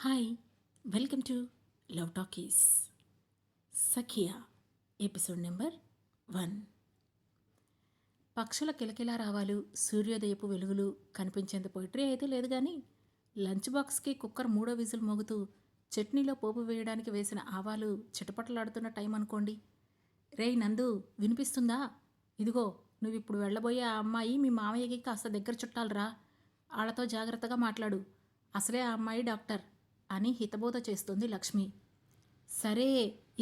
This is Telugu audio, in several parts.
Hi, welcome to love talkies. Sakhiya episode number 1. పక్షుల కిలకిలా రావాలు, సూర్యోదయపు వెలుగులు కనిపించేంత పొయిటరీ అయితే లేదు కానీ లంచ్ బాక్స్కి కుక్కర్ 3వ విజిల్ మోగుతూ చట్నీలో పోపు వేయడానికి వేసిన ఆవాలు చిటపటలాడుతున్న టైం అనుకోండి. రేయ్ నందు, వినిపిస్తుందా? ఇదిగో, నువ్విప్పుడు వెళ్ళబోయే ఆ అమ్మాయి మీ మామయ్యకి కాస్త దగ్గర చుట్టాలరా. వాళ్ళతో జాగ్రత్తగా మాట్లాడు. అసలే ఆ అమ్మాయి డాక్టర్ అని హితబోధ చేస్తుంది లక్ష్మి. సరే,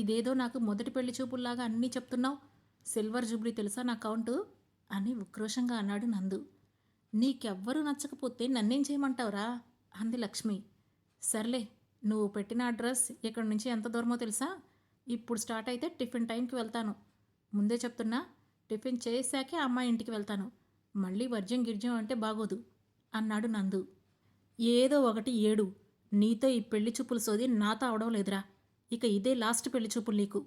ఇదేదో నాకు మొదటి పెళ్లి చూపుల్లాగా అన్నీ చెప్తున్నావు. సిల్వర్ జూబ్లీ తెలుసా నా కౌంటు అని ఉక్రోషంగా అన్నాడు నందు. నీకెవ్వరూ నచ్చకపోతే నన్నేం చేయమంటావురా అంది లక్ష్మి. సర్లే, నువ్వు పెట్టిన అడ్రస్ ఇక్కడి నుంచి ఎంత దూరమో తెలుసా? ఇప్పుడు స్టార్ట్ అయితే టిఫిన్ టైంకి వెళ్తాను. ముందే చెప్తున్నా, టిఫిన్ చేశాకే అమ్మాయి ఇంటికి వెళ్తాను. మళ్ళీ వర్జ్యం గిర్జ్యం అంటే బాగోదు అన్నాడు నందు. ఏదో ఒకటి ఏడు. నీతో ఈ పెళ్లి చూపులు సోది నాతో అవడం లేదురా. ఇక ఇదే లాస్ట్ పెళ్లి చూపులు నీకు.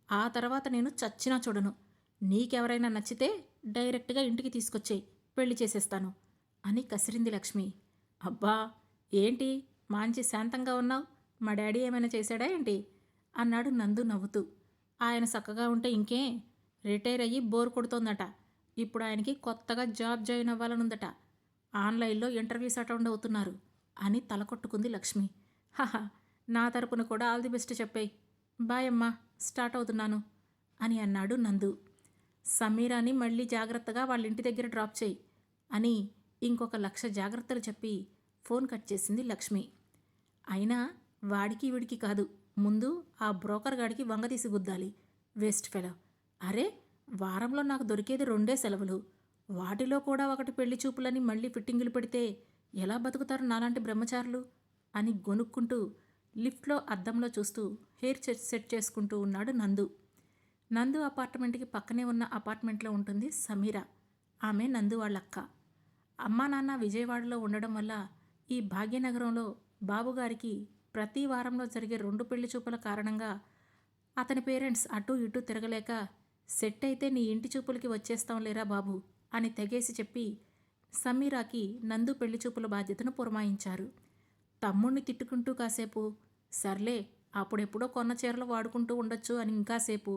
ఆ తర్వాత నేను చచ్చినా చూడను. నీకెవరైనా నచ్చితే డైరెక్ట్గా ఇంటికి తీసుకొచ్చేయి, పెళ్లి చేసేస్తాను అని కసిరింది లక్ష్మి. అబ్బా, ఏంటి మంచి శాంతంగా ఉన్నావు? మా డాడీ ఏమైనా చేశాడా ఏంటి అన్నాడు నందు నవ్వుతూ. ఆయన చక్కగా ఉంటే ఇంకే, రిటైర్ అయ్యి బోర్ కొడుతోందట. ఇప్పుడు ఆయనకి కొత్తగా జాబ్ జాయిన్ అవ్వాలనుందట. ఆన్లైన్లో ఇంటర్వ్యూస్ అటెండ్ అవుతున్నారు అని తలకొట్టుకుంది లక్ష్మి. హహా, నా తరపున కూడా ఆల్ ది బెస్ట్ చెప్పేయి. బాయ్ అమ్మా, స్టార్ట్ అవుతున్నాను అని అన్నాడు నందు. సమీరాని మళ్ళీ జాగ్రత్తగా వాళ్ళ ఇంటి దగ్గర డ్రాప్ చేయి అని ఇంకొక 1,00,000 జాగ్రత్తలు చెప్పి ఫోన్ కట్ చేసింది లక్ష్మి. అయినా వాడికి వీడికి కాదు, ముందు ఆ బ్రోకర్ గాడికి వంగతీసి గుద్దాలి. Waste fellow. అరే, వారంలో నాకు దొరికేది 2 సెలవులు. వాటిలో కూడా ఒకటి పెళ్లి చూపులని మళ్ళీ ఫిట్టింగులు పెడితే ఎలా బతుకుతారు నాలాంటి బ్రహ్మచారులు అని గొనుక్కుంటూ లిఫ్ట్లో అద్దంలో చూస్తూ హెయిర్ సెట్ చేసుకుంటూ ఉన్నాడు నందు. నందు అపార్ట్మెంట్కి పక్కనే ఉన్న అపార్ట్మెంట్లో ఉంటుంది సమీర. ఆమె నందు వాళ్ళక్క. అమ్మా నాన్న విజయవాడలో ఉండడం వల్ల ఈ భాగ్యనగరంలో బాబుగారికి ప్రతి వారంలో జరిగే 2 పెళ్లి చూపుల కారణంగా అతని పేరెంట్స్ అటూ ఇటూ తిరగలేక, సెట్ అయితే నీ ఇంటి చూపులకి వచ్చేస్తాం లేరా బాబు అని తెగేసి చెప్పి సమీరాకి నందు పెళ్లి చూపుల బాధ్యతను పురమాయించారు. తమ్ముణ్ణి తిట్టుకుంటూ కాసేపు, సర్లే అప్పుడెప్పుడో కొన్న చీరలు వాడుకుంటూ ఉండొచ్చు అని ఇంకాసేపు,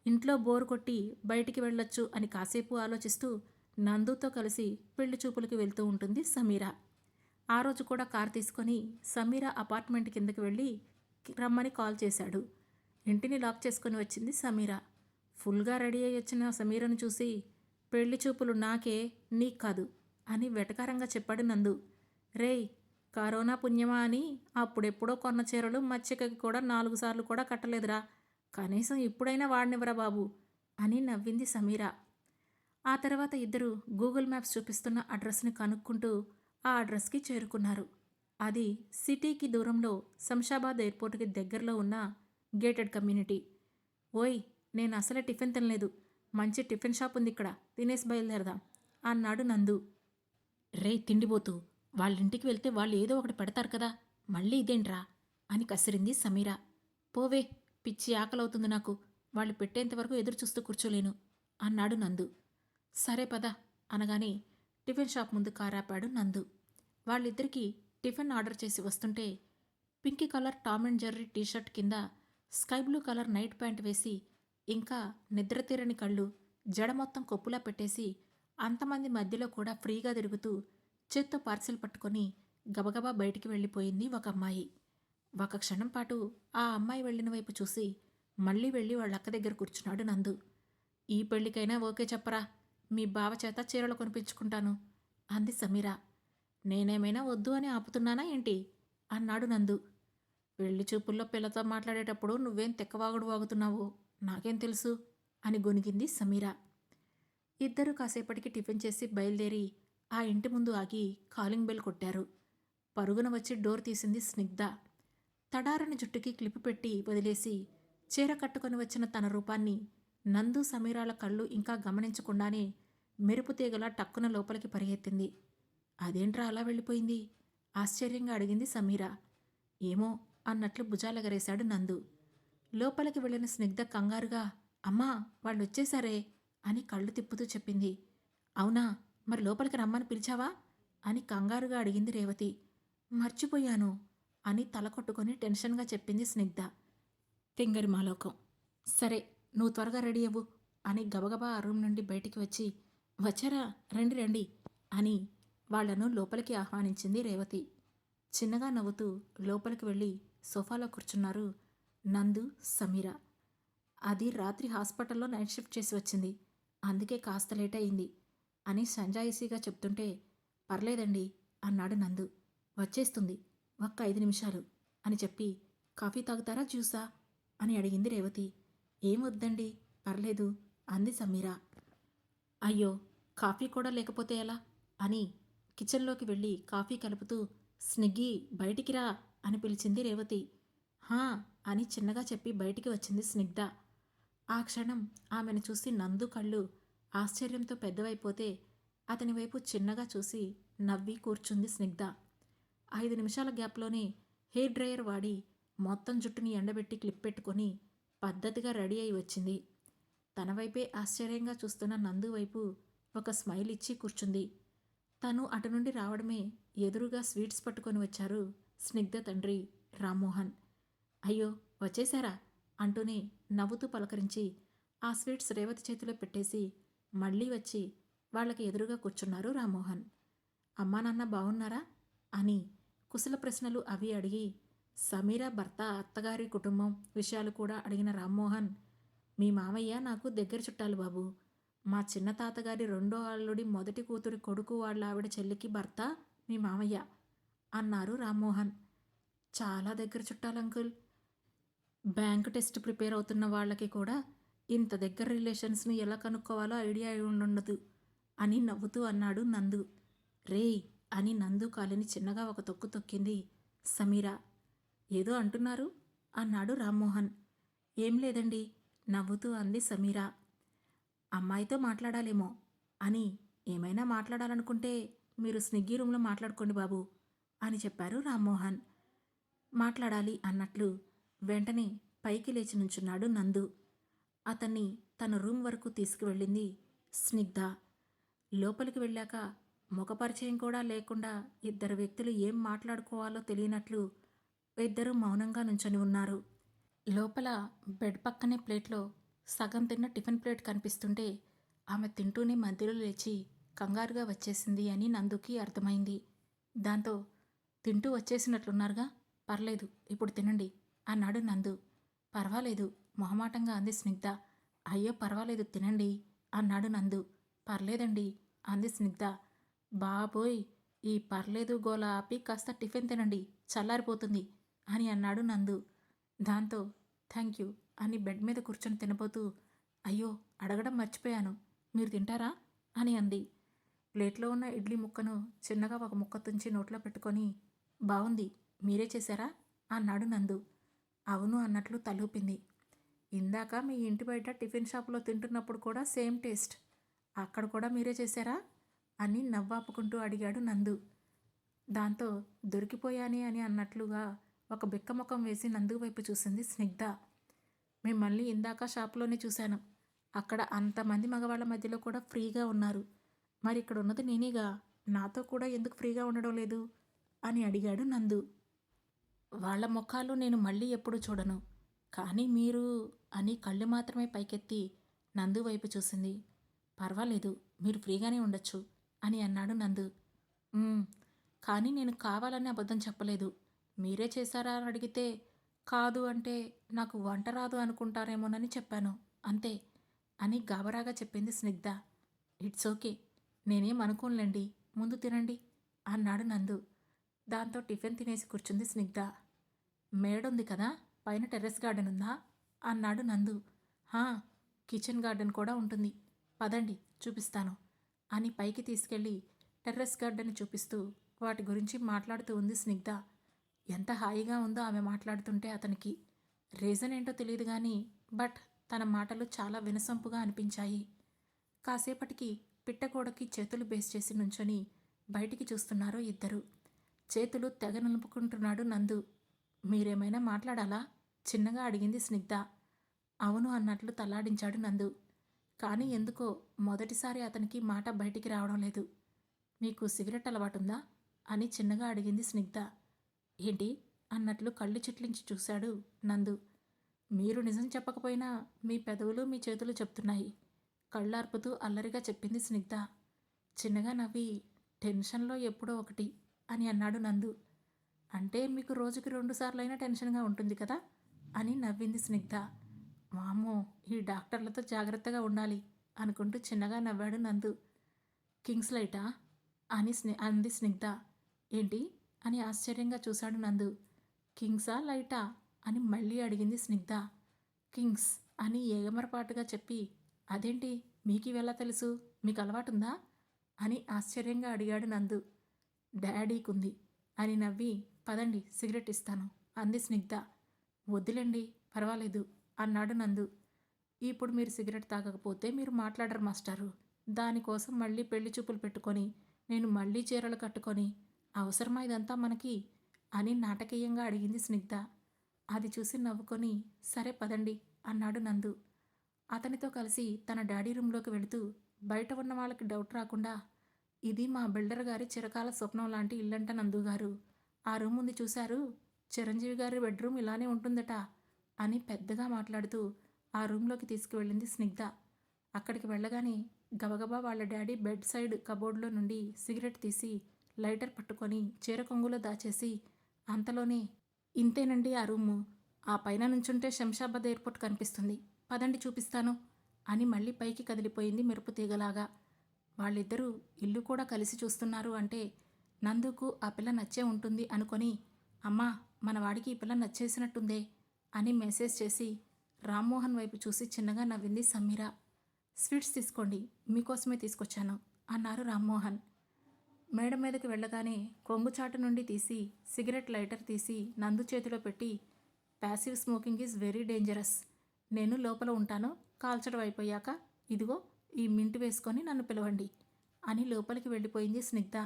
ఇంట్లో బోరు కొట్టి బయటికి వెళ్ళొచ్చు అని కాసేపు ఆలోచిస్తూ నందుతో కలిసి పెళ్లి చూపులకి వెళ్తూ ఉంటుంది సమీర. ఆ రోజు కూడా కారు తీసుకొని సమీర అపార్ట్మెంట్ కిందకి వెళ్ళి రమ్మని కాల్ చేశాడు. ఇంటిని లాక్ చేసుకొని వచ్చింది సమీర. ఫుల్గా రెడీ అయ్యి వచ్చిన సమీరను చూసి, పెళ్లి చూపులు నాకే, నీకు కాదు అని వెటకారంగా చెప్పాడు నందు. రేయ్, కరోనా పుణ్యమా అని అప్పుడెప్పుడో కొన్న చీరలు మచ్చికకి కూడా 4 సార్లు కూడా కట్టలేదురా. కనీసం ఇప్పుడైనా వాడినివ్వరా బాబు అని నవ్వింది సమీర. ఆ తర్వాత ఇద్దరు గూగుల్ మ్యాప్స్ చూపిస్తున్న అడ్రస్ని కనుక్కుంటూ ఆ అడ్రస్కి చేరుకున్నారు. అది సిటీకి దూరంలో శంషాబాద్ ఎయిర్పోర్ట్కి దగ్గరలో ఉన్న గేటెడ్ కమ్యూనిటీ. ఓయ్, నేను అసలే టిఫిన్ తినలేదు. మంచి టిఫిన్ షాప్ ఉంది ఇక్కడ, తినేసి బయలుదేరదాం అన్నాడు నందు. రే తిండిపోతూ, వాళ్ళింటికి వెళ్తే వాళ్ళు ఏదో ఒకటి పెడతారు కదా, మళ్ళీ ఇదేంట్రా అని కసిరింది సమీర. పోవే, పిచ్చి ఆకలవుతుంది నాకు. వాళ్ళు పెట్టేంతవరకు ఎదురు చూస్తూ కూర్చోలేను అన్నాడు నందు. సరే పద అనగానే టిఫిన్ షాప్ ముందు కారాపాడు నందు. వాళ్ళిద్దరికీ టిఫిన్ ఆర్డర్ చేసి వస్తుంటే pink colour Tom and Jerry T-shirt కింద sky blue colour night pant వేసి, ఇంకా నిద్రతీరని కళ్ళు, జడ మొత్తం కొప్పులా పెట్టేసి అంతమంది మధ్యలో కూడా ఫ్రీగా తిరుగుతూ చేత్తో పార్సిల్ పట్టుకొని గబగబా బయటికి వెళ్ళిపోయింది ఒక అమ్మాయి. ఒక క్షణం పాటు ఆ అమ్మాయి వెళ్ళిన వైపు చూసి మళ్ళీ వెళ్ళి వాళ్ళ అక్క దగ్గర కూర్చున్నాడు నందు. ఈ పెళ్ళికైనా ఓకే చెప్పరా, మీ బావ చేత చీరలు కొనిపించుకుంటాను అంది సమీర. నేనేమైనా వద్దు అని ఆపుతున్నానా ఏంటి అన్నాడు నందు. పెళ్లి చూపుల్లో పిల్లతో మాట్లాడేటప్పుడు నువ్వేం తెక్కవాగుడు వాగుతున్నావో నాకేం తెలుసు అని గొనిగింది సమీర. ఇద్దరూ కాసేపటికి టిఫిన్ చేసి బయలుదేరి ఆ ఇంటి ముందు ఆగి కాలింగ్ బెల్ కొట్టారు. పరుగున వచ్చి డోర్ తీసింది స్నిగ్ధ. తడారని జుట్టుకి క్లిప్ పెట్టి వదిలేసి చీర కట్టుకొని వచ్చిన తన రూపాన్ని నందు సమీరాల కళ్ళు ఇంకా గమనించకుండానే మెరుపు తీగలా టక్కున లోపలికి పరిగెత్తింది. అదేంట్రా అలా వెళ్ళిపోయింది ఆశ్చర్యంగా అడిగింది సమీర. ఏమో అన్నట్లు భుజాలెగరేశాడు నందు. లోపలికి వెళ్ళిన స్నిగ్ధ కంగారుగా, అమ్మా వాళ్ళొచ్చేశారే అని కళ్ళు తిప్పుతూ చెప్పింది. అవునా, మరి లోపలికి రమ్మని పిలిచావా అని కంగారుగా అడిగింది రేవతి. మర్చిపోయాను అని తల కొట్టుకొని టెన్షన్గా చెప్పింది స్నిగ్ధ. తింగరి మాలోకం. సరే, నువ్వు త్వరగా రెడీ అవ్వు అని గబగబా ఆ రూమ్ నుండి బయటికి వచ్చి, వచ్చారా, రండి రండి అని వాళ్లను లోపలికి ఆహ్వానించింది రేవతి. చిన్నగా నవ్వుతూ లోపలికి వెళ్ళి సోఫాలో కూర్చున్నారు నందు, సమీర. అది రాత్రి హాస్పిటల్లో నైట్ షిఫ్ట్ చేసి వచ్చింది, అందుకే కాస్త లేట్ అయింది అని సంజాయిషీగా చెప్తుంటే, పర్లేదండి అన్నాడు నందు. వచ్చేస్తుంది, ఒక్క 5 నిమిషాలు అని చెప్పి, కాఫీ తాగుతారా జ్యూసా అని అడిగింది రేవతి. ఏం వద్దండి, పర్లేదు అంది సమీర. అయ్యో, కాఫీ కూడా లేకపోతే ఎలా అని కిచెన్లోకి వెళ్ళి కాఫీ కలుపుతూ, స్నిగ్గీ బయటికి రా అని పిలిచింది రేవతి. హా అని చిన్నగా చెప్పి బయటికి వచ్చింది స్నిగ్ధ. ఆ క్షణం ఆమెను చూసి నందు కళ్ళు ఆశ్చర్యంతో పెద్దవైపోతే అతని వైపు చిన్నగా చూసి నవ్వి కూర్చుంది స్నిగ్ధ. 5 నిమిషాల గ్యాప్లోనే హెయిర్ డ్రయర్ వాడి మొత్తం జుట్టుని ఎండబెట్టి క్లిప్ పెట్టుకొని పద్ధతిగా రెడీ అయి వచ్చింది. తన వైపే ఆశ్చర్యంగా చూస్తున్న నందు వైపు ఒక స్మైల్ ఇచ్చి కూర్చుంది. తను అటు నుండి రావడమే ఎదురుగా స్వీట్స్ పట్టుకొని వచ్చారు స్నిగ్ధ తండ్రి రామ్మోహన్. అయ్యో, వచ్చేశారా అంటూనే నవ్వుతూ పలకరించి ఆ స్వీట్స్ రేవతి చేతిలో పెట్టేసి మళ్ళీ వచ్చి వాళ్ళకి ఎదురుగా కూర్చున్నారు రామ్మోహన్. అమ్మా నాన్న బాగున్నారా అని కుశల ప్రశ్నలు అవి అడిగి సమీర భర్త, అత్తగారి కుటుంబం విషయాలు కూడా అడిగిన రామ్మోహన్, మీ మామయ్య నాకు దగ్గర చుట్టాలు బాబు. మా చిన్న తాతగారి రెండో అల్లుడి మొదటి కూతురి కొడుకు వాళ్ళ ఆవిడ చెల్లికి భర్త మీ మామయ్య అన్నారు రామ్మోహన్. చాలా దగ్గర చుట్టాలు అంకుల్. బ్యాంకు టెస్ట్ ప్రిపేర్ అవుతున్న వాళ్ళకి కూడా ఇంత దగ్గర రిలేషన్స్ని ఎలా కనుక్కోవాలో ఐడియా ఉండదు అని నవ్వుతూ అన్నాడు నందు. రేయ్ అని నందు కాలిని చిన్నగా ఒక తొక్కు తొక్కింది సమీర. ఏదో అంటున్నారు అన్నాడు రామ్మోహన్. ఏం లేదండి నవ్వుతూ అంది సమీర. అమ్మాయితో మాట్లాడాలేమో అని, ఏమైనా మాట్లాడాలనుకుంటే మీరు స్నిగ్గీ రూమ్లో మాట్లాడుకోండి బాబు అని చెప్పారు రామ్మోహన్. మాట్లాడాలి అన్నట్లు వెంటనే పైకి లేచి నుంచున్నాడు నందు. అతన్ని తన రూమ్ వరకు తీసుకువెళ్ళింది స్నిగ్ధ. లోపలికి వెళ్ళాక ముఖపరిచయం కూడా లేకుండా ఇద్దరు వ్యక్తులు ఏం మాట్లాడుకోవాలో తెలియనట్లు ఇద్దరూ మౌనంగా నుంచొని ఉన్నారు. లోపల బెడ్ పక్కనే ప్లేట్లో సగం తిన్న టిఫిన్ ప్లేట్ కనిపిస్తుంటే ఆమె తింటూనే మధ్యలో లేచి కంగారుగా వచ్చేసింది అని నందుకి అర్థమైంది. దాంతో, తింటూ వచ్చేసినట్లున్నారుగా, పర్లేదు ఇప్పుడు తినండి అన్నాడు నందు. పర్వాలేదు మొహమాటంగా అంది స్నిగ్ధ. అయ్యో పర్వాలేదు తినండి అన్నాడు నందు. పర్లేదండి అంది స్నిగ్ధ. బాబోయ్, ఈ పర్లేదు గోల ఆపి కాస్త టిఫిన్ తినండి, చల్లారిపోతుంది అని అన్నాడు నందు. దాంతో థ్యాంక్ యూ అని బెడ్ మీద కూర్చొని తినబోతూ, అయ్యో అడగడం మర్చిపోయాను, మీరు తింటారా అని అంది. ప్లేట్లో ఉన్న ఇడ్లీ ముక్కను చిన్నగా ఒక ముక్క తుంచి నోట్లో పెట్టుకొని, బాగుంది, మీరే చేశారా అన్నాడు నందు. అవును అన్నట్లు తలూపింది. ఇందాక మీ ఇంటి బయట టిఫిన్ షాపులో తింటున్నప్పుడు కూడా సేమ్ టేస్ట్, అక్కడ కూడా మీరే చేశారా అని నవ్వాపుకుంటూ అడిగాడు నందు. దాంతో దొరికిపోయానే అని అన్నట్లుగా ఒక బిక్కముఖం వేసి నందు వైపు చూసింది స్నిగ్ధ. మిమ్మల్ని ఇందాక షాప్లోనే చూశాను, అక్కడ అంతమంది మగవాళ్ళ మధ్యలో కూడా ఫ్రీగా ఉన్నారు, మరి ఇక్కడ ఉన్నది నేనేగా, నాతో కూడా ఎందుకు ఫ్రీగా ఉండడం లేదు అని అడిగాడు నందు. వాళ్ళ ముఖాలు నేను మళ్ళీ ఎప్పుడు చూడను, కానీ మీరు అని కళ్ళు మాత్రమే పైకెత్తి నందు వైపు చూసింది. పర్వాలేదు, మీరు ఫ్రీగానే ఉండొచ్చు అని అన్నాడు నందు. కానీ నేను కావాలని అబద్ధం చెప్పలేదు, మీరే చేశారా అని అడిగితే కాదు అంటే నాకు వంట రాదు అనుకుంటారేమోనని చెప్పాను, అంతే అని గాబరాగా చెప్పింది స్నిగ్ధ. ఇట్స్ ఓకే, నేనేం అనుకోనులేండి, ముందు తినండి అన్నాడు నందు. దాంతో టిఫిన్ తినేసి కూర్చుంది స్నిగ్ధ. మేడుంది కదా, పైన టెర్రస్ గార్డెన్ ఉందా అన్నాడు నందు. కిచెన్ గార్డెన్ కూడా ఉంటుంది, పదండి చూపిస్తాను అని పైకి తీసుకెళ్ళి టెర్రస్ గార్డెన్ చూపిస్తూ వాటి గురించి మాట్లాడుతూ ఉంది స్నిగ్ధ. ఎంత హాయిగా ఉందో ఆమె మాట్లాడుతుంటే అతనికి. రీజన్ ఏంటో తెలియదు కానీ బట్ తన మాటలు చాలా వినసొంపుగా అనిపించాయి. కాసేపటికి పిట్టగోడకి చేతులు బేస్ చేసి నుంచొని బయటికి చూస్తున్నారు ఇద్దరు. చేతులు తెగ నిలుపుకుంటున్నాడు నందు. మీరేమైనా మాట్లాడాలా చిన్నగా అడిగింది స్నిగ్ధ. అవును అన్నట్లు తలాడించాడు నందు. కానీ ఎందుకో మొదటిసారి అతనికి మాట బయటికి రావడం లేదు. మీకు సిగరెట్ అలవాటుందా అని చిన్నగా అడిగింది స్నిగ్ధ. ఏంటి అన్నట్లు కళ్ళు చిట్లించి చూశాడు నందు. మీరు నిజం చెప్పకపోయినా మీ పెదవులు మీ చేతులు చెప్తున్నాయి. కళ్ళార్పుతూ అల్లరిగా చెప్పింది స్నిగ్ధ. చిన్నగా నవ్వి టెన్షన్లో ఎప్పుడో ఒకటి అని అన్నాడు నందు. అంటే మీకు రోజుకి 2 సార్లైనా టెన్షన్గా ఉంటుంది కదా అని నవ్వింది స్నిగ్ధ. వామ్మో, ఈ డాక్టర్లతో జాగ్రత్తగా ఉండాలి అనుకుంటూ చిన్నగా నవ్వాడు నందు. కింగ్స్ లైటా అని అంది స్నిగ్ధ. ఏంటి అని ఆశ్చర్యంగా చూశాడు నందు. కింగ్సా లైటా అని మళ్ళీ అడిగింది స్నిగ్ధ. కింగ్స్ అని ఏగమరపాటుగా చెప్పి, అదేంటి మీకు ఇవెలా తెలుసు, మీకు అలవాటుందా అని ఆశ్చర్యంగా అడిగాడు నందు. డాడీకుంది అని నవ్వి, పదండి సిగరెట్ ఇస్తాను అంది స్నిగ్ధ. వద్దులేండి పర్వాలేదు అన్నాడు నందు. ఇప్పుడు మీరు సిగరెట్ తాగకపోతే మీరు మాట్లాడరు మాస్టారు. దానికోసం మళ్ళీ పెళ్లి చూపులు పెట్టుకొని నేను మళ్ళీ చీరలు కట్టుకొని అవసరమా ఇదంతా మనకి అని నాటకీయంగా అడిగింది స్నిగ్ధ. అది చూసి నవ్వుకొని సరే పదండి అన్నాడు నందు. అతనితో కలిసి తన డాడీ రూమ్లోకి వెళుతూ బయట ఉన్న వాళ్ళకి డౌట్ రాకుండా, ఇది మా బిల్డర్ గారి చిరకాల స్వప్నం లాంటి ఇల్లంట నందు గారు. ఆ రూమ్ ఉంది చూశారు, చిరంజీవి గారి బెడ్రూమ్ ఇలానే ఉంటుందట అని పెద్దగా మాట్లాడుతూ ఆ రూమ్లోకి తీసుకువెళ్ళింది స్నిగ్ధ. అక్కడికి వెళ్ళగానే గబగబా వాళ్ళ డాడీ బెడ్ సైడ్ కబోర్డ్లో నుండి సిగరెట్ తీసి లైటర్ పట్టుకొని చీర కొంగులో దాచేసి, అంతలోనే ఇంతేనండి ఆ రూము, ఆ పైన నుంచుంటే శంషాబాద్ ఎయిర్పోర్ట్ కనిపిస్తుంది, పదండి చూపిస్తాను అని మళ్ళీ పైకి కదిలిపోయింది మెరుపు తీగలాగా. వాళ్ళిద్దరూ ఇల్లు కూడా కలిసి చూస్తున్నారు అంటే నందుకు ఆ పిల్ల నచ్చే ఉంటుంది అనుకొని, అమ్మా మన వాడికి ఈ పిల్ల నచ్చేసినట్టుందే అని మెసేజ్ చేసి రామ్మోహన్ వైపు చూసి చిన్నగా నవ్వింది సమీర. స్వీట్స్ తీసుకోండి, మీకోసమే తీసుకొచ్చాను అన్నారు రామ్మోహన్. మేడ మీదకి వెళ్ళగానే కొంగుచాటు నుండి తీసి సిగరెట్ లైటర్ తీసి నందు చేతిలో పెట్టి, passive smoking is very dangerous, నేను లోపల ఉంటాను, కాల్చడం అయిపోయాక ఇదిగో ఈ మింట్ వేసుకొని నన్ను పిలవండి అని లోపలికి వెళ్ళిపోయింది స్నిగ్ధ.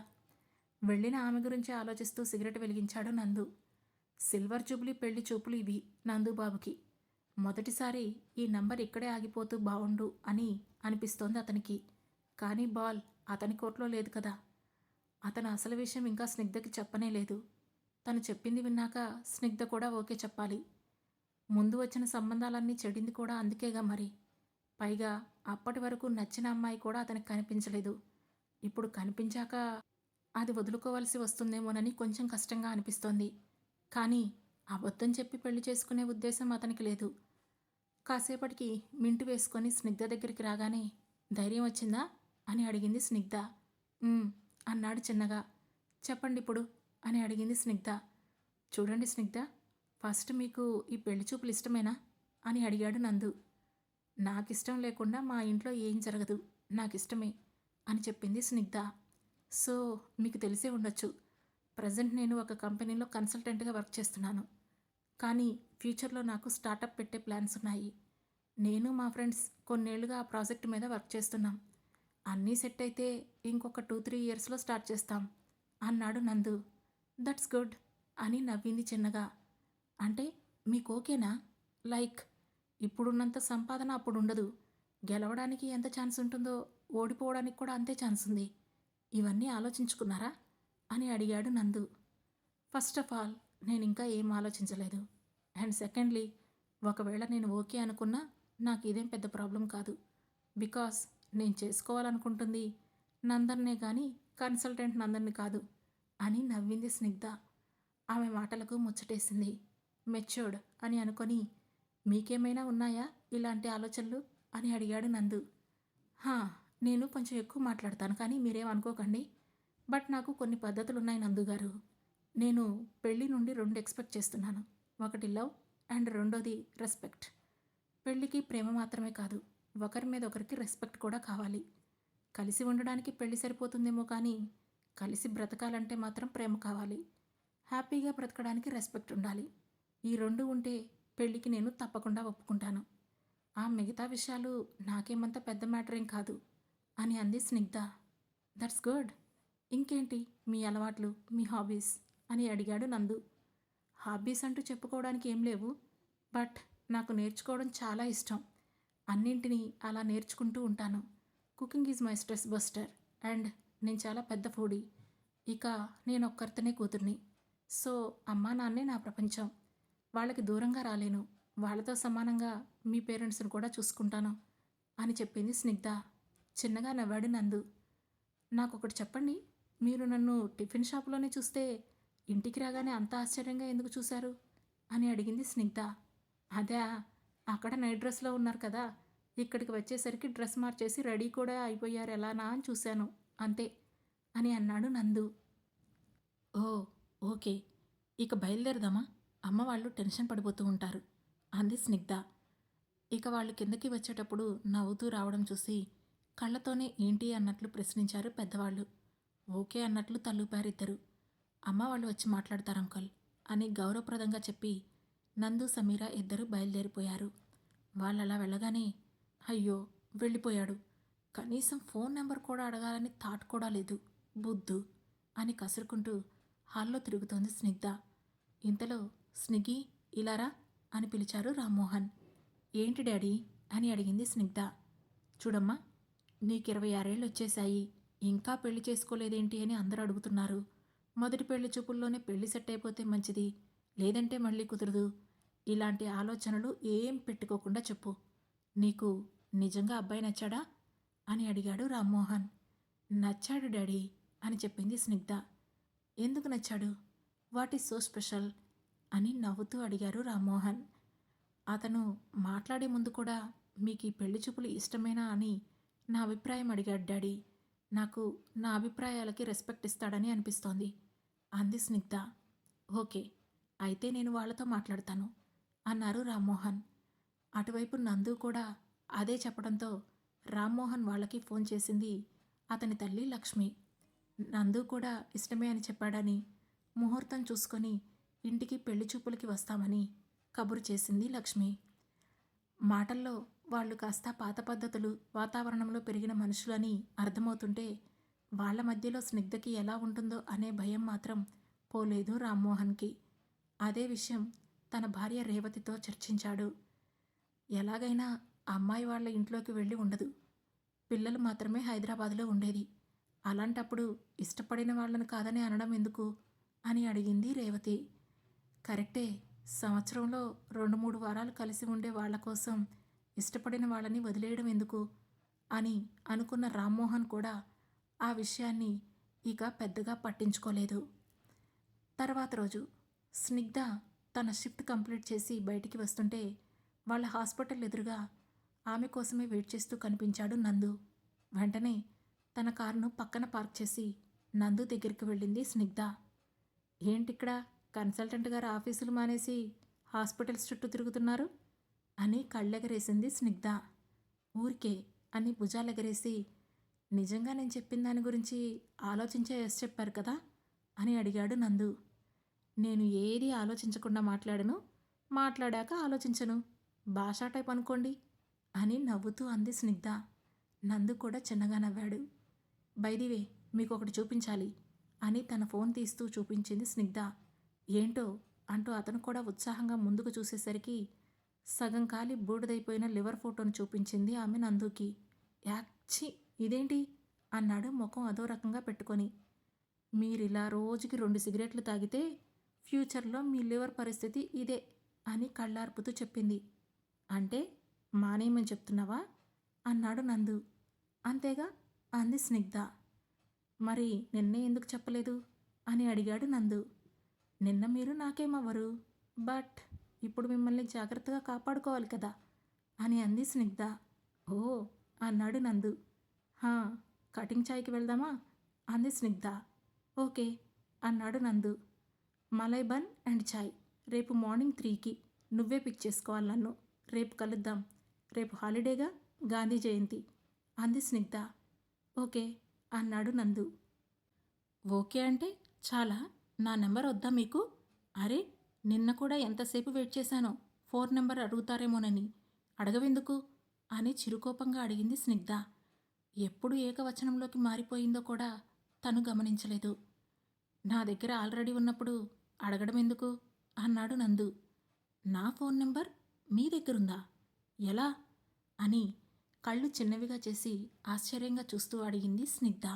వెళ్ళిన ఆమె గురించి ఆలోచిస్తూ సిగరెట్ వెలిగించాడు నందు. సిల్వర్ జూబ్లీ పెళ్లి చూపులు ఇవి నందుబాబుకి. మొదటిసారి ఈ నంబర్ ఇక్కడే ఆగిపోతూ బావుండు అని అనిపిస్తోంది అతనికి. కానీ బాల్ అతని కోర్టులో లేదు కదా. అతను అసలు విషయం ఇంకా స్నిగ్ధకి చెప్పనే లేదు. తను చెప్పింది విన్నాక స్నిగ్ధ కూడా ఓకే చెప్పాలి. ముందు వచ్చిన సంబంధాలన్నీ చెడింది కూడా అందుకేగా మరి. పైగా అప్పటి వరకు నచ్చిన అమ్మాయి కూడా అతనికి కనిపించలేదు. ఇప్పుడు కనిపించాక అది వదులుకోవాల్సి వస్తుందేమోనని కొంచెం కష్టంగా అనిపిస్తోంది. కానీ అబద్ధం చెప్పి పెళ్లి చేసుకునే ఉద్దేశం అతనికి లేదు. కాసేపటికి మింటు వేసుకొని స్నిగ్ధ దగ్గరికి రాగానే, ధైర్యం వచ్చిందా అని అడిగింది స్నిగ్ధ. అన్నాడు చిన్నగా. చెప్పండి ఇప్పుడు అని అడిగింది స్నిగ్ధ. చూడండి స్నిగ్ధ, ఫస్ట్ మీకు ఈ పెళ్లి చూపులు ఇష్టమేనా అని అడిగాడు నందు. నాకిష్టం లేకుండా మా ఇంట్లో ఏం జరగదు, నాకిష్టమే అని చెప్పింది స్నిగ్ధ. సో మీకు తెలిసే ఉండొచ్చు, ప్రజెంట్ నేను ఒక కంపెనీలో కన్సల్టెంట్గా వర్క్ చేస్తున్నాను. కానీ ఫ్యూచర్లో నాకు స్టార్టప్ పెట్టే ప్లాన్స్ ఉన్నాయి. నేను మా ఫ్రెండ్స్ కొన్నేళ్లుగా ఆ ప్రాజెక్ట్ మీద వర్క్ చేస్తున్నాం. అన్నీ సెట్ అయితే ఇంకొక 2-3 ఇయర్స్లో స్టార్ట్ చేస్తాం అన్నాడు నందు. దట్స్ గుడ్ అని నవ్వింది చిన్నగా. అంటే మీకు ఓకేనా? లైక్ ఇప్పుడున్నంత సంపాదన అప్పుడు ఉండదు, గెలవడానికి ఎంత ఛాన్స్ ఉంటుందో ఓడిపోవడానికి కూడా అంతే ఛాన్స్ ఉంది. ఇవన్నీ ఆలోచించుకున్నారా అని అడిగాడు నందు. ఫస్ట్ ఆఫ్ ఆల్ నేను ఇంకా ఏం ఆలోచించలేదు. అండ్ సెకండ్లీ, ఒకవేళ నేను ఓకే అనుకున్నా నాకు ఇదేం పెద్ద ప్రాబ్లం కాదు. బికాస్ నేను చేసుకోవాలనుకుంటుంది నందన్నే కానీ కన్సల్టెంట్ నందన్ని కాదు అని నవ్వింది స్నిగ్ధ. ఆమె మాటలకు ముచ్చటేసింది. మెచ్యూర్డ్ అని అనుకొని, మీకేమైనా ఉన్నాయా ఇలాంటి ఆలోచనలు అని అడిగాడు నందు. హా, నేను కొంచెం ఎక్కువ మాట్లాడతాను కానీ మీరేం అనుకోకండి. బట్ నాకు కొన్ని పద్ధతులు ఉన్నాయి నందుగారు. నేను పెళ్లి నుండి 2 ఎక్స్పెక్ట్ చేస్తున్నాను. ఒకటి లవ్ అండ్ రెండోది రెస్పెక్ట్. పెళ్ళికి ప్రేమ మాత్రమే కాదు, ఒకరి మీద ఒకరికి రెస్పెక్ట్ కూడా కావాలి. కలిసి ఉండడానికి పెళ్లి సరిపోతుందేమో కానీ కలిసి బ్రతకాలంటే మాత్రం ప్రేమ కావాలి. హ్యాపీగా బ్రతకడానికి రెస్పెక్ట్ ఉండాలి. ఈ 2 ఉంటే పెళ్ళికి నేను తప్పకుండా ఒప్పుకుంటాను. ఆ మిగతా విషయాలు నాకేమంత పెద్ద మ్యాటర్ ఏం కాదు అని అంది స్నిగ్ధ. That's good. ఇంకేంటి మీ అలవాట్లు, మీ హాబీస్ అని అడిగాడు నందు. హాబీస్ అంటూ చెప్పుకోవడానికి ఏం లేవు, బట్ నాకు నేర్చుకోవడం చాలా ఇష్టం. అన్నింటినీ అలా నేర్చుకుంటూ ఉంటాను. Cooking is my stress buster and నేను చాలా పెద్ద ఫుడీ. ఇక నేను ఒక్కరితోనే కూతుర్ని. సో అమ్మా నాన్నే నా ప్రపంచం. వాళ్ళకి దూరంగా రాలేను. వాళ్ళతో సమానంగా మీ పేరెంట్స్‌ని కూడా చూసుకుంటాను అని చెప్పింది స్నిగ్ధ. చిన్నగా నవ్వాడు నందు. నాకొకటి చెప్పండి. మీరు నన్ను టిఫిన్ షాప్‌లోనే చూస్తే ఇంటికి రాగానే అంత ఆశ్చర్యంగా ఎందుకు చూశారు? అని అడిగింది స్నిగ్ధ. అదా! అక్కడ నైట్ డ్రెస్‌లో ఉన్నారు కదా! ఇక్కడికి వచ్చేసరికి డ్రెస్ మార్చేసి రెడీ కూడా అయిపోయారు ఎలానా అని చూశాను. అంతే అని అన్నాడు నందు. ఓహ్! ఓకే. ఇక బయలుదేరదామా? అమ్మ వాళ్ళు టెన్షన్ పడిపోతూ ఉంటారు అంది స్నిగ్ధ. ఇక వాళ్ళు కిందకి వచ్చేటప్పుడు నవ్వుతూ రావడం చూసి కళ్ళతోనే ఏంటి అన్నట్లు ప్రశ్నించారు పెద్దవాళ్ళు. ఓకే అన్నట్లు తల్లూపారిద్దరు. అమ్మ వాళ్ళు వచ్చి మాట్లాడతారు అంకల్ అని గౌరవప్రదంగా చెప్పి నందు సమీర ఇద్దరు బయలుదేరిపోయారు. వాళ్ళలా వెళ్ళగానే అయ్యో వెళ్ళిపోయాడు, కనీసం ఫోన్ నెంబర్ కూడా అడగాలని థాట్ కూడా లేదు బుద్ధు అని కసురుకుంటూ హాల్లో తిరుగుతోంది స్నిగ్ధ. ఇంతలో స్నిగ్గి ఇలారా అని పిలిచారు రామ్మోహన్. ఏంటి డాడీ అని అడిగింది స్నిగ్ధ. చూడమ్మా, నీకు 26 వచ్చేశాయి, ఇంకా పెళ్లి చేసుకోలేదేంటి అని అందరూ అడుగుతున్నారు. మొదటి పెళ్లి చూపుల్లోనే పెళ్లి సెట్ అయిపోతే మంచిది, లేదంటే మళ్ళీ కుదరదు. ఇలాంటి ఆలోచనలు ఏం పెట్టుకోకుండా చెప్పు. నీకు నిజంగా అబ్బాయి నచ్చాడా అని అడిగాడు రామ్మోహన్. నచ్చాడు డాడీ అని చెప్పింది స్నిగ్ధ. ఎందుకు నచ్చాడు? వాట్ ఈజ్ సో స్పెషల్ అని నవ్వుతూ అడిగారు రామ్మోహన్. అతను మాట్లాడే ముందు కూడా మీకు ఈ పెళ్లి చూపులు ఇష్టమేనా అని నా అభిప్రాయం అడిగాడు డాడీ. నాకు నా అభిప్రాయాలకి రెస్పెక్ట్ ఇస్తాడని అనిపిస్తోంది అంది స్నిగ్ధ. ఓకే, అయితే నేను వాళ్ళతో మాట్లాడతాను అన్నారు రామ్మోహన్. అటువైపు నందు కూడా అదే చెప్పడంతో రామ్మోహన్ వాళ్ళకి ఫోన్ చేసింది అతని తల్లి లక్ష్మి. నందు కూడా ఇష్టమే అని చెప్పాడని, ముహూర్తం చూసుకొని ఇంటికి పెళ్లి చూపులకి వస్తామని కబురు చేసింది లక్ష్మి. మాటల్లో వాళ్ళు కాస్త పాత పద్ధతులు వాతావరణంలో పెరిగిన మనుషులని అర్థమవుతుంటే వాళ్ళ మధ్యలో స్నిగ్ధకి ఎలా ఉంటుందో అనే భయం మాత్రం పోలేదు రామ్మోహన్కి. అదే విషయం తన భార్య రేవతితో చర్చించాడు. ఎలాగైనా ఆ అమ్మాయి వాళ్ళ ఇంట్లోకి వెళ్ళి ఉండదు, పిల్లలు మాత్రమే హైదరాబాద్లో ఉండేది. అలాంటప్పుడు ఇష్టపడిన వాళ్ళని కాదని అనడం ఎందుకు అని అడిగింది రేవతి. కరెక్టే, సంవత్సరంలో 2-3 వారాలు కలిసి ఉండే వాళ్ళ కోసం ఇష్టపడిన వాళ్ళని వదిలేయడం ఎందుకు అని అనుకున్న రామ్మోహన్ కూడా ఆ విషయాన్ని ఇక పెద్దగా పట్టించుకోలేదు. తర్వాత రోజు స్నిగ్ధ తన షిఫ్ట్ కంప్లీట్ చేసి బయటికి వస్తుంటే వాళ్ళ హాస్పిటల్ ఎదురుగా ఆమె కోసమే వెయిట్ చేస్తూ కనిపించాడు నందు. వెంటనే తన కారును పక్కన పార్క్ చేసి నందు దగ్గరికి వెళ్ళింది స్నిగ్ధ. ఏంటిక్కడ కన్సల్టెంట్ గారు ఆఫీసులు మానేసి హాస్పిటల్స్ చుట్టూ తిరుగుతున్నారు అని కళ్ళెగరేసింది స్నిగ్ధ. ఊరికే అని భుజాలెగరేసి, నిజంగా నేను చెప్పిన దాని గురించి ఆలోచించే ఎస్ చెప్పారు కదా అని అడిగాడు నందు. నేను ఏది ఆలోచించకుండా మాట్లాడను, మాట్లాడాక ఆలోచించను, భాషా టైప్ అనుకోండి అని నవ్వుతూ అంది స్నిగ్ధ. నందు కూడా చిన్నగా నవ్వాడు. బైదివే, మీకు ఒకటి చూపించాలి అని తన ఫోన్ తీస్తూ చూపించింది స్నిగ్ధ. ఏంటో అంటూ అతను కూడా ఉత్సాహంగా ముందుకు చూసేసరికి సగం కాలి బూడిదైపోయిన లివర్ ఫోటోను చూపించింది ఆమె నందుకి. యాక్చి, ఇదేంటి అన్నాడు ముఖం అదో రకంగా పెట్టుకొని. మీరిలా రోజుకి 2 సిగరెట్లు తాగితే ఫ్యూచర్లో మీ లివర్ పరిస్థితి ఇదే అని కళ్ళార్పుతూ చెప్పింది. అంటే మానేయమని చెప్తున్నావా అన్నాడు నందు. అంతేగా అంది స్నిగ్ధ. మరి నిన్నే ఎందుకు చెప్పలేదు అని అడిగాడు నందు. నిన్న మీరు నాకేమవ్వరు, బట్ ఇప్పుడు మిమ్మల్ని జాగ్రత్తగా కాపాడుకోవాలి కదా అని అంది స్నిగ్ధ. ఓ అన్నాడు నందు. హా, కటింగ్ చాయ్కి వెళ్దామా అంది స్నిగ్ధ. ఓకే అన్నాడు నందు. మలై బన్ అండ్ చాయ్ రేపు మార్నింగ్ 3కి నువ్వే పిక్ చేసుకోవాలి నన్ను. రేపు కలుద్దాం, రేపు హాలిడేగా, గాంధీ జయంతి అంది స్నిగ్ధ. ఓకే అన్నాడు నందు. ఓకే అంటే చాలా, నా నెంబర్ వద్దా మీకు? అరే, నిన్న కూడా ఎంతసేపు వెయిట్ చేశానో ఫోన్ నెంబర్ అడుగుతారేమోనని. అడగవెందుకు అని చిరుకోపంగా అడిగింది స్నిగ్ధ. ఎప్పుడు ఏకవచనంలోకి మారిపోయిందో కూడా తను గమనించలేదు. నా దగ్గర ఆల్రెడీ ఉన్నప్పుడు అడగడం ఎందుకు అన్నాడు నందు. నా ఫోన్ నెంబర్ మీ దగ్గరుందా? ఎలా అని కళ్ళు చిన్నవిగా చేసి ఆశ్చర్యంగా చూస్తూ అడిగింది స్నిగ్ధ.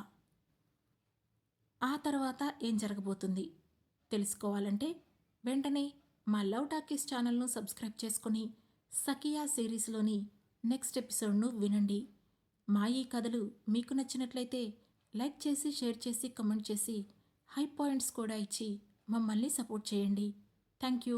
ఆ తర్వాత ఏం జరగబోతుంది తెలుసుకోవాలంటే వెంటనే మా లవ్ టాకీస్ ఛానల్ను సబ్స్క్రైబ్ చేసుకొని సఖియా సిరీస్లోని నెక్స్ట్ ఎపిసోడ్ను వినండి. మా ఈ కథలు మీకు నచ్చినట్లయితే లైక్ చేసి, షేర్ చేసి, కమెంట్ చేసి, హై పాయింట్స్ కూడా ఇచ్చి మమ్మల్ని సపోర్ట్ చేయండి. Thank you.